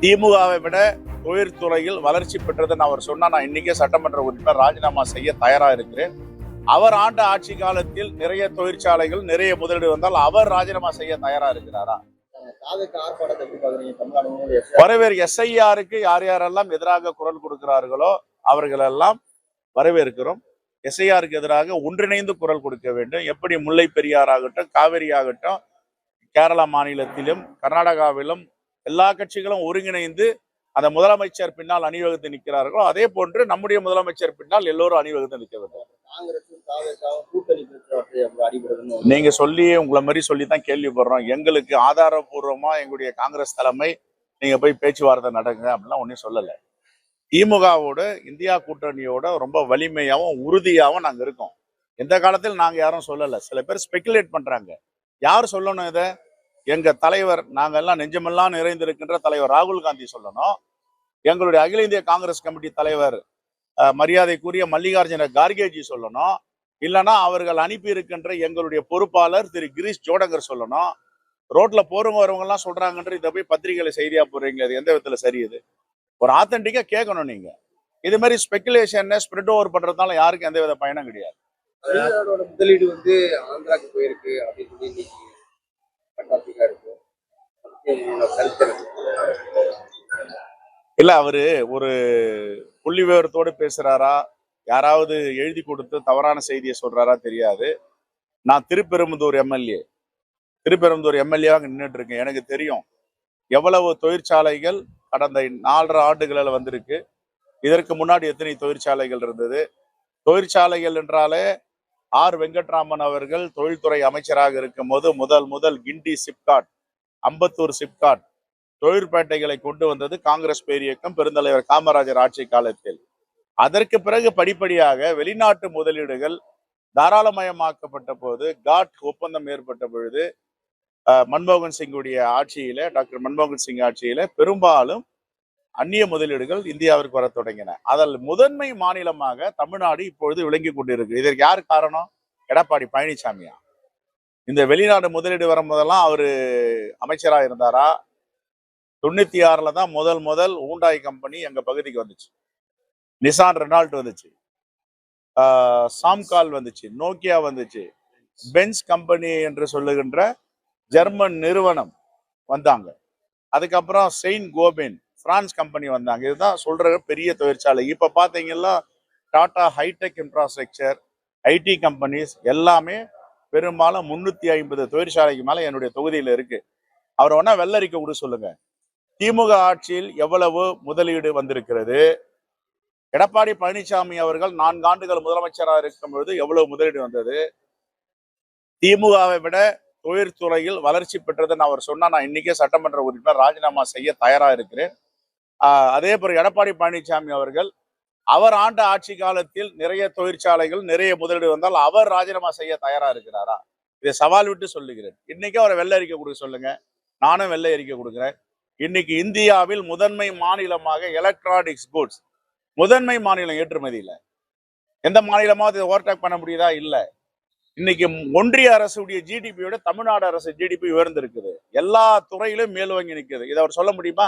திமுகவை விட தொழிற்துறையில் வளர்ச்சி பெற்றதுன்னு அவர் சொன்னா நான் இன்னைக்கே சட்டமன்ற உறுப்பினர் ராஜினாமா செய்ய தயாரா இருக்கிறேன். அவர் ஆண்ட ஆட்சி காலத்தில் நிறைய தொழிற்சாலைகள் நிறைய முதலீடு வந்தால் அவர் ராஜினாமா செய்ய தயாரா இருக்கிறாரா? வரவேறு SIR-க்கு யார் யாரெல்லாம் எதிராக குரல் கொடுக்கிறார்களோ அவர்களெல்லாம் வரவேற்கிறோம். SIR-க்கு எதிராக ஒன்றிணைந்து குரல் கொடுக்க வேண்டும். எப்படி முல்லை பெரியார் ஆகட்டும், காவிரி ஆகட்டும், கேரளா மாநிலத்திலும் கர்நாடகாவிலும் எல்லா கட்சிகளும் ஒருங்கிணைந்து அந்த முதலமைச்சர் பின்னால் அணிவகுத்து நிற்கிறார்களோ அதே போன்று நம்முடைய முதலமைச்சர் பின்னால் எல்லோரும் அணிவகுத்து நிற்க வேண்டும். நீங்க சொல்லி உங்களை மாதிரி சொல்லித்தான் கேள்விப்படுறோம். எங்களுக்கு ஆதாரபூர்வமா எங்களுடைய காங்கிரஸ் தலைமை நீங்க போய் பேச்சுவார்த்தை நடக்குங்க அப்படிலாம் ஒன்னும் சொல்லலை. திமுகவோட இந்தியா கூட்டணியோட ரொம்ப வலிமையாவும் உறுதியாவும் நாங்க இருக்கோம். எந்த காலத்தில் நாங்க யாரும் சொல்லலை. சில பேர் ஸ்பெகுலேட் பண்றாங்க. யார் சொல்லணும் இதை? எங்க தலைவர், நாங்க எல்லாம் நெஞ்சமெல்லாம் நிறைந்திருக்கின்ற தலைவர் ராகுல் காந்தி சொல்லணும். எங்களுடைய அகில இந்திய காங்கிரஸ் கமிட்டி தலைவர் மரியாதைக்குரிய மல்லிகார்ஜுன கார்கேஜி சொல்லணும். இல்லைன்னா அவர்கள் அனுப்பி இருக்கின்ற எங்களுடைய பொறுப்பாளர் திரு கிரீஷ் ஜோடங்கர் சொல்லணும். ரோட்ல போறவங்க வரவங்க எல்லாம் சொல்றாங்கன்ற இதை போய் பத்திரிகையில செய்தியா போடுறீங்களா? அது எந்த விதத்துல சரி? இது ஒரு ஆத்தென்டிக்கா கேட்கணும். நீங்க இது மாதிரி ஸ்பெகுலேஷன் ஸ்ப்ரெட் ஓவர் பண்றதுனால யாருக்கும் எந்த வித பயனும் கிடையாது. முதலீடு வந்து ஆந்திராக்கு போயிருக்கு அப்படின்னு இல்ல, அவரு ஒரு புள்ளி விவரத்தோடு பேசுறாரா, யாராவது எழுதி கொடுத்து தவறான செய்தியை சொல்றாரா தெரியாது. நான் திருப்பெரும்புதூர் எம்எல்ஏவாக நின்றுட்டு இருக்கேன். எனக்கு தெரியும் எவ்வளவு தொழிற்சாலைகள் கடந்த 4.5 ஆண்டுகளில் வந்திருக்கு. இதற்கு முன்னாடி எத்தனை தொழிற்சாலைகள் இருந்தது. தொழிற்சாலைகள் என்றாலே ஆர் வெங்கட்ராமன் அவர்கள் தொழில்துறை அமைச்சராக இருக்கும் போது முதல் கிண்டி சிப்காட், அம்பத்தூர் சிப்காட் தொழிற்பேட்டைகளை கொண்டு வந்தது காங்கிரஸ் பேரியக்கம் பெருந்தலைவர் காமராஜர் ஆட்சி காலத்தில். அதற்கு பிறகு படிப்படியாக வெளிநாட்டு முதலீடுகள் தாராளமயமாக்கப்பட்ட போது, காட் ஒப்பந்தம் ஏற்பட்ட பொழுது மன்மோகன் சிங்குடைய ஆட்சியில, டாக்டர் மன்மோகன் சிங் ஆட்சியில பெரும்பாலும் அந்நிய முதலீடுகள் இந்தியாவிற்கு வர தொடங்கின. அதில் முதன்மை மாநிலமாக தமிழ்நாடு இப்பொழுது விளங்கி கொண்டிருக்கு. இதற்கு யார் காரணம்? எடப்பாடி பழனிசாமியா? இந்த வெளிநாடு முதலீடு வரும்போதெல்லாம் அவரு அமைச்சராக இருந்தாரா? 96 தான் முதல் ஊண்டாய் கம்பெனி எங்க பகுதிக்கு வந்துச்சு. நிசான் ரெனால்ட் வந்துச்சு, சாம்கால் வந்துச்சு, நோக்கியா வந்துச்சு, பென்ஸ் கம்பெனி என்று சொல்லுகின்ற ஜெர்மன் நிறுவனம் வந்தாங்க. அதுக்கப்புறம் செயின்ட் கோபென் பிரான்ஸ் கம்பெனி வந்தாங்க. இதுதான் சொல்ற பெரிய தொழிற்சாலை. இப்ப பாத்தீங்கன்னா Tata hitech infrastructure, IT companies எல்லாமே பெரும்பாலும் 350 தொழிற்சாலைக்கு மேல என்னுடைய தொகுதியில இருக்கு. அவர் வேணா வெள்ளரிக்கை கூட சொல்லுங்க. திமுக ஆட்சியில் எவ்வளவு முதலீடு வந்திருக்கிறது, எடப்பாடி பழனிசாமி அவர்கள் 4 ஆண்டுகள் முதலமைச்சராக இருக்கும் பொழுது எவ்வளவு முதலீடு வந்தது. திமுகவை விட தொழிற்துறையில் வளர்ச்சி பெற்றதுன்னு அவர் சொன்னா நான் இன்னைக்கே சட்டமன்ற உறுப்பினர் ராஜினாமா செய்ய தயாரா இருக்கிறேன். அதே போல எடப்பாடி பழனிசாமி அவர்கள் அவர் ஆண்ட ஆட்சி காலத்தில் நிறைய தொழிற்சாலைகள் நிறைய முதலீடு வந்தால் அவர் ராஜினாமா செய்ய தயாரா இருக்கிறாரா? இதை சவால் விட்டு சொல்லுகிறேன். இன்னைக்கு அவரை வெள்ளை அறிக்கை கொடுக்க சொல்லுங்க, நானும் வெள்ளை அறிக்கை கொடுக்குறேன். இன்னைக்கு இந்தியாவில் முதன்மை மாநிலமாக எலக்ட்ரானிக்ஸ் குட்ஸ் முதன்மை மாநிலம் ஏற்றுமதியில எந்த மாநிலமாவது ஓவர்டேக் பண்ண முடியுதா? இல்ல. இன்னைக்கு ஒன்றிய அரசுடைய ஜிடிபியோட தமிழ்நாடு அரசு ஜிடிபி உயர்ந்திருக்குது. எல்லா துறையிலும் மேல் வாங்கி நிற்குது. இதை அவர் சொல்ல முடியுமா?